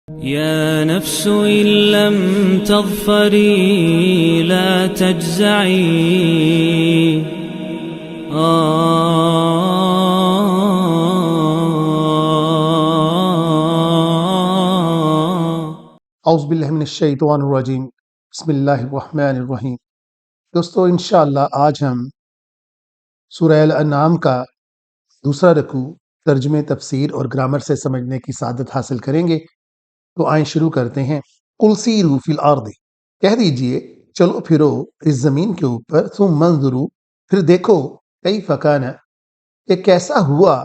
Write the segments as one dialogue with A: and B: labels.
A: يا نفس إن لم تظفري لا تجزعي.
B: اعوذ باللہ من الشیطان الرجیم، بسم اللہ الرحمن الرحیم۔ دوستو انشاءاللہ آج ہم سورہ الانعام کا دوسرا رکوع ترجمے، تفسیر اور گرامر سے سمجھنے کی سعادت حاصل کریں گے۔ تو آئیں شروع کرتے ہیں۔ قل سیروا فی الارض، کہہ دیجئے چلو پھرو اس زمین کے اوپر، ثم انظروا، پھر دیکھو، کیف کان، کہ کیسا ہوا،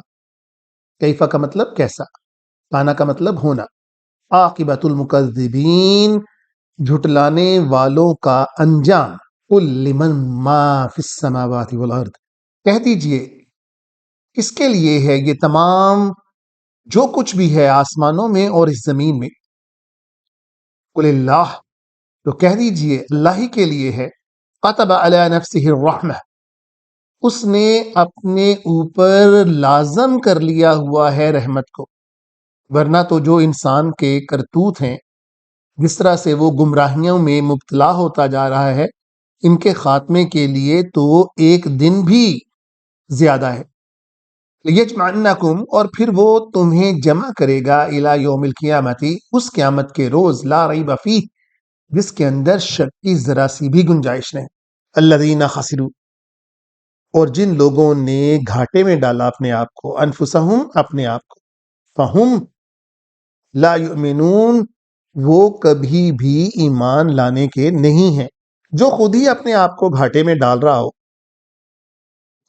B: کیف کا مطلب کیسا، کانا کا مطلب ہونا، عاقبۃ المکذبین، جھٹلانے والوں کا انجام، قل لمن ما فی السماوات والارض، کہہ دیجئے کس کے لیے ہے یہ تمام جو کچھ بھی ہے آسمانوں میں اور اس زمین میں، قل اللہ، تو کہہ دیجئے اللہ ہی کے لیے ہے، کتب علی نفسہ الرحمہ، اس نے اپنے اوپر لازم کر لیا ہوا ہے رحمت کو، ورنہ تو جو انسان کے کرتوت ہیں، جس طرح سے وہ گمراہیوں میں مبتلا ہوتا جا رہا ہے، ان کے خاتمے کے لیے تو ایک دن بھی زیادہ ہے۔ لیجمعنکم، اور پھر وہ تمہیں جمع کرے گا، الی یوم القیامت، اس قیامت کے روز، لا ریب فیہ، جس کے اندر شک کی ذرا سی بھی گنجائش نہیں۔ الذین خسروا، اور جن لوگوں نے گھاٹے میں ڈالا اپنے آپ کو، انفسہم، اپنے آپ کو، فہم لا یؤمنون، وہ کبھی بھی ایمان لانے کے نہیں ہیں۔ جو خود ہی اپنے آپ کو گھاٹے میں ڈال رہا ہو،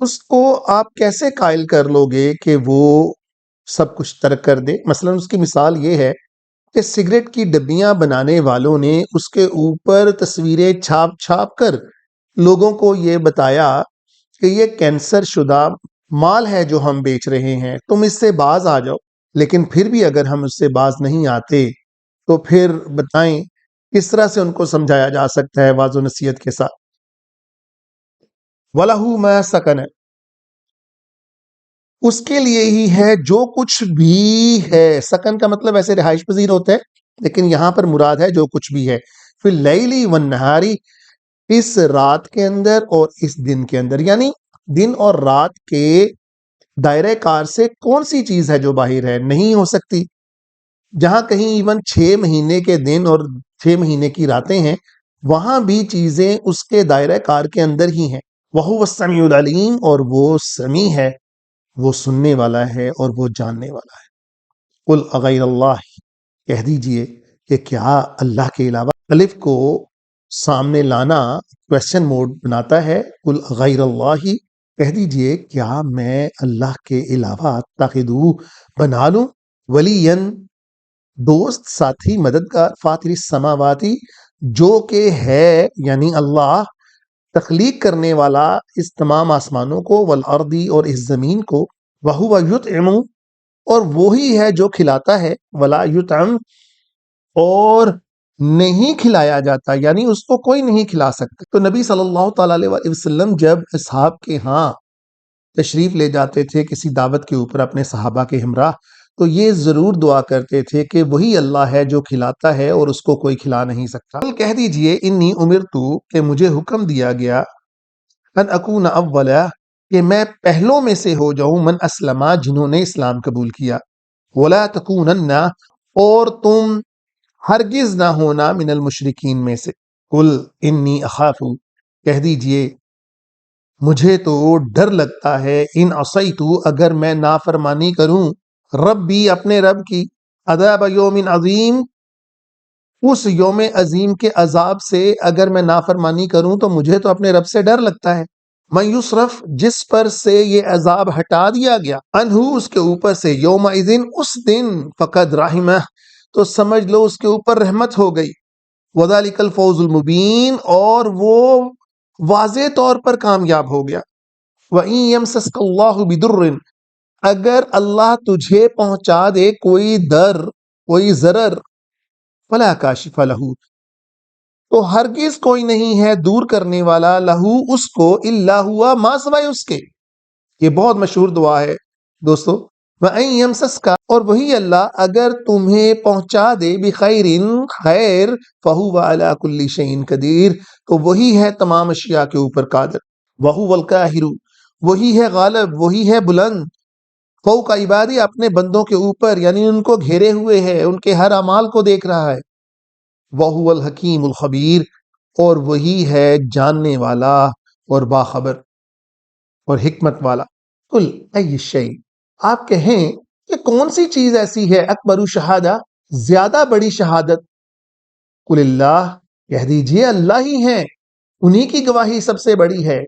B: اس کو آپ کیسے قائل کر لو گے کہ وہ سب کچھ ترک کر دے؟ مثلا اس کی مثال یہ ہے کہ سگریٹ کی ڈبیاں بنانے والوں نے اس کے اوپر تصویریں چھاپ چھاپ کر لوگوں کو یہ بتایا کہ یہ کینسر شدہ مال ہے جو ہم بیچ رہے ہیں، تم اس سے باز آ جاؤ۔ لیکن پھر بھی اگر ہم اس سے باز نہیں آتے تو پھر بتائیں کس طرح سے ان کو سمجھایا جا سکتا ہے واضح و نصیحت کے ساتھ۔ وَلَهُ مَا سَكَنَ، اس کے لیے ہی ہے جو کچھ بھی ہے۔ سکن کا مطلب ایسے رہائش پذیر ہوتا ہے، لیکن یہاں پر مراد ہے جو کچھ بھی ہے، فی اللیل والنہار، اس رات کے اندر اور اس دن کے اندر، یعنی دن اور رات کے دائرہ کار سے کون سی چیز ہے جو باہر ہے؟ نہیں ہو سکتی۔ جہاں کہیں ایون 6 مہینے کے دن اور 6 مہینے کی راتیں ہیں، وہاں بھی چیزیں اس کے دائرہ کار کے اندر ہی ہیں۔ وَهُوَ السَّمِيعُ الْعَلِيمُ، اور وہ سمیع ہے، وہ سننے والا ہے اور وہ جاننے والا ہے۔ قل اغیر اللہ، کہہ دیجئے کہ کیا اللہ کے علاوہ، الف کو سامنے لانا کویسچن موڈ بناتا ہے، قل اغیر اللہ، کہہ دیجئے کیا میں اللہ کے علاوہ اتخذو، بنا لوں، ولین، دوست، ساتھی، مددگار، فاطر السماواتی، جو کہ ہے یعنی اللہ تخلیق کرنے والا اس تمام آسمانوں کو، والارضی، اور اس زمین کو، وہو یطعم، اور وہی ہے جو کھلاتا ہے، ولا یطعم، اور نہیں کھلایا جاتا، یعنی اس کو کوئی نہیں کھلا سکتا۔ تو نبی صلی اللہ تعالی علیہ وسلم جب اصحاب کے ہاں تشریف لے جاتے تھے کسی دعوت کے اوپر اپنے صحابہ کے ہمراہ، تو یہ ضرور دعا کرتے تھے کہ وہی اللہ ہے جو کھلاتا ہے اور اس کو کوئی کھلا نہیں سکتا۔ کہہ دیجئے انی امرتو، کہ مجھے حکم دیا گیا، ان اکون اولا، کہ میں پہلوں میں سے ہو جاؤں، من اسلما، جنہوں نے اسلام قبول کیا، ولا تکونن، اور تم ہرگز نہ ہونا، من المشرکین میں سے۔ قل انی اخاف، کہہ دیجئے مجھے تو ڈر لگتا ہے، ان عصیتو، اگر میں نافرمانی کروں، ربی، اپنے رب کی، عذاب یوم عظیم، اس یوم عظیم کے عذاب سے اگر میں نافرمانی کروں تو مجھے تو اپنے رب سے ڈر لگتا ہے۔ من یصرف، جس پر سے یہ عذاب ہٹا دیا گیا، عنہ، اس کے اوپر سے، یوم اذن، اس دن، فقد رحمہ، تو سمجھ لو اس کے اوپر رحمت ہو گئی، وذالک الفوز المبین، اور وہ واضح طور پر کامیاب ہو گیا۔ وَإِن يَمْسَسْكَ اللَّهُ بِضُرٍّ، اگر اللہ تجھے پہنچا دے کوئی در، کوئی ضرر، فَلَا كَاشِفَ لَهُ، تو ہرگز کوئی نہیں ہے دور کرنے والا، لہو، اس کو، الا ہوا، ما سوائے اس کے۔ یہ بہت مشہور دعا ہے دوستو، وَأَن يَمْسَسْكَ اور وہی اللہ اگر تمہیں پہنچا دے بخیر خیر فَهُوَ عَلَى كُلِّ شَيْءٍ قدیر تو وہی ہے تمام اشیاء کے اوپر قادر وَهُوَ الْقَاهِرُ وہی ہے غالب وہی ہے بلند فوق عبادی اپنے بندوں کے اوپر یعنی ان کو گھیرے ہوئے ہے ان کے ہر اعمال کو دیکھ رہا ہے وَهُوَ الْحَكِيمُ الْخَبِيرُ اور وہی ہے جاننے والا اور باخبر اور حکمت والا قل ای شیء آپ کہیں کہ کون سی چیز ایسی ہے اکبر شہادہ زیادہ بڑی شہادت قل اللہ کہہ دیجئے اللہ ہی ہیں انہی کی گواہی سب سے بڑی ہے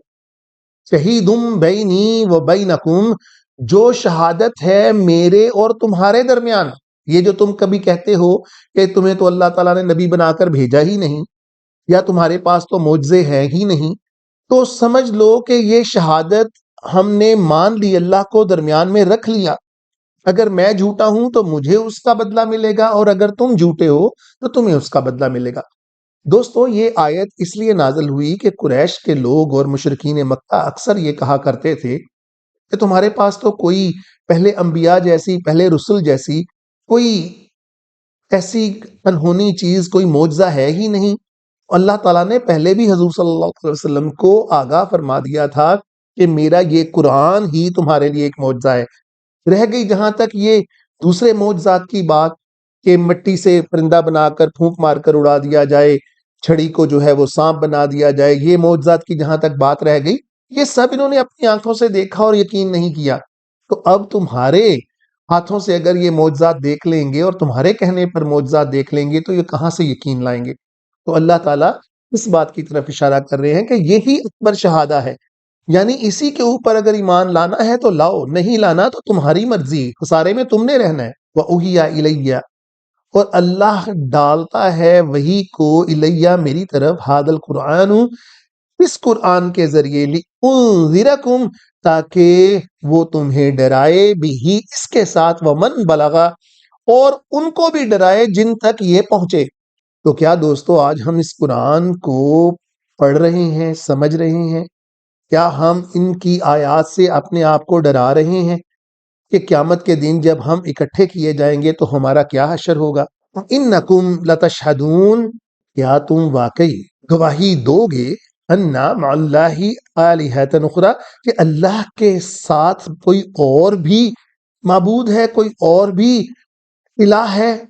B: شہیدم بینی و بینکم جو شہادت ہے میرے اور تمہارے درمیان یہ جو تم کبھی کہتے ہو کہ تمہیں تو اللہ تعالیٰ نے نبی بنا کر بھیجا ہی نہیں یا تمہارے پاس تو معجزے ہیں ہی نہیں تو سمجھ لو کہ یہ شہادت ہم نے مان لی اللہ کو درمیان میں رکھ لیا اگر میں جھوٹا ہوں تو مجھے اس کا بدلہ ملے گا اور اگر تم جھوٹے ہو تو تمہیں اس کا بدلہ ملے گا دوستو یہ آیت اس لیے نازل ہوئی کہ قریش کے لوگ اور مشرکین مکہ اکثر یہ کہا کرتے تھے کہ تمہارے پاس تو کوئی پہلے انبیاء جیسی پہلے رسل جیسی کوئی ایسی انہونی چیز کوئی معجزہ ہے ہی نہیں اللہ تعالیٰ نے پہلے بھی حضور صلی اللہ علیہ وسلم کو آگاہ فرما دیا تھا کہ میرا یہ قرآن ہی تمہارے لیے ایک معجزہ ہے رہ گئی جہاں تک یہ دوسرے معجزات کی بات کہ مٹی سے پرندہ بنا کر پھونک مار کر اڑا دیا جائے چھڑی کو جو ہے وہ سانپ بنا دیا جائے یہ معجزات کی جہاں تک بات رہ گئی یہ سب انہوں نے اپنی آنکھوں سے دیکھا اور یقین نہیں کیا تو اب تمہارے ہاتھوں سے اگر یہ معجزات دیکھ لیں گے اور تمہارے کہنے پر معجزات دیکھ لیں گے تو یہ کہاں سے یقین لائیں گے تو اللہ تعالیٰ اس بات کی طرف اشارہ کر رہے ہیں کہ یہی اکبر شہادہ ہے یعنی اسی کے اوپر اگر ایمان لانا ہے تو لاؤ نہیں لانا تو تمہاری مرضی خسارے میں تم نے رہنا ہے وَأُوحِیَ إِلَيَّ اور اللہ ڈالتا ہے وہی کو الیہ میری طرف هَذَا الْقُرْآنُ اس قرآن کے ذریعے لِأُنذِرَكُمْ تاکہ وہ تمہیں ڈرائے بھی اس کے ساتھ وَمَنْ بَلَغَ اور ان کو بھی ڈرائے جن تک یہ پہنچے تو کیا دوستو آج ہم اس قرآن کو پڑھ رہے ہیں سمجھ رہے ہیں کیا ہم ان کی آیات سے اپنے آپ کو ڈرا رہے ہیں کہ قیامت کے دن جب ہم اکٹھے کیے جائیں گے تو ہمارا کیا حشر ہوگا انکم لتشہدون کیا تم واقعی گواہی دو گے انا مع اللہ آلہۃ اخری کہ اللہ کے ساتھ کوئی اور بھی معبود ہے کوئی اور بھی الہ ہے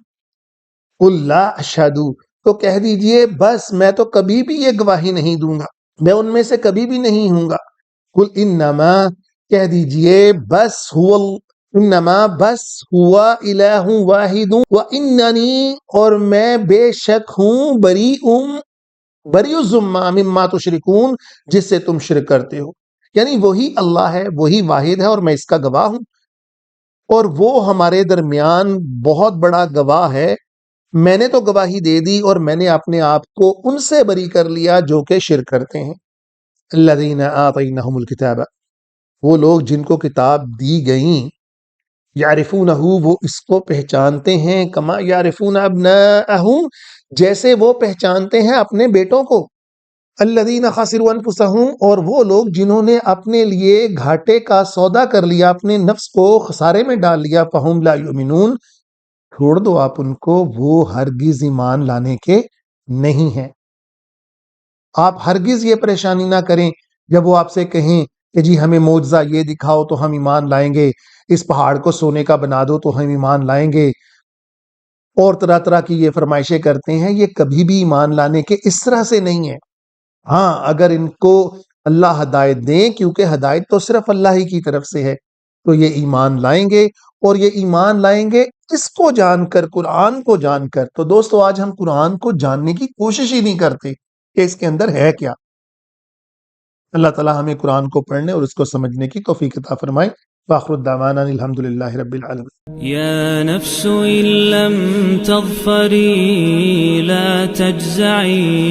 B: قل لا اشہد تو کہہ دیجئے بس میں تو کبھی بھی یہ گواہی نہیں دوں گا میں ان میں سے کبھی بھی نہیں ہوں گا قل انما کہہ دیجئے بس ہوا الہ واحد واننی اور میں بے شک ہوں بری الذمہ مما تشرکون جس سے تم شرک کرتے ہو یعنی وہی اللہ ہے وہی واحد ہے اور میں اس کا گواہ ہوں اور وہ ہمارے درمیان بہت بڑا گواہ ہے میں نے تو گواہی دے دی اور میں نے اپنے آپ کو ان سے بری کر لیا جو کہ شرک کرتے ہیں الذین آتینہم الکتاب وہ لوگ جن کو کتاب دی گئیں یعرفونہ وہ اس کو پہچانتے ہیں کما یعرفون ابناءہم جیسے وہ پہچانتے ہیں اپنے بیٹوں کو الذین خسروا انفسہم اور وہ لوگ جنہوں نے اپنے لیے گھاٹے کا سودا کر لیا اپنے نفس کو خسارے میں ڈال لیا فہم لا یؤمنون چھوڑ دو آپ ان کو وہ ہرگز ایمان لانے کے نہیں ہیں آپ ہرگز یہ پریشانی نہ کریں جب وہ آپ سے کہیں کہ جی ہمیں معجزہ یہ دکھاؤ تو ہم ایمان لائیں گے اس پہاڑ کو سونے کا بنا دو تو ہم ایمان لائیں گے اور طرح طرح کی یہ فرمائشیں کرتے ہیں یہ کبھی بھی ایمان لانے کے اس طرح سے نہیں ہے ہاں اگر ان کو اللہ ہدایت دیں کیونکہ ہدایت تو صرف اللہ ہی کی طرف سے ہے تو یہ ایمان لائیں گے اور یہ ایمان لائیں گے اس کو جان کر قرآن کو جان کر تو دوستو آج ہم قرآن کو جاننے کی کوشش ہی نہیں کرتے کہ اس کے اندر ہے کیا اللہ تعالی ہمیں قرآن کو پڑھنے اور اس کو سمجھنے کی توفیق عطا فرمائے وآخر الدعوانا الحمدللہ رب العالمین
A: يا نفس إن لم تظفري لا تجزعي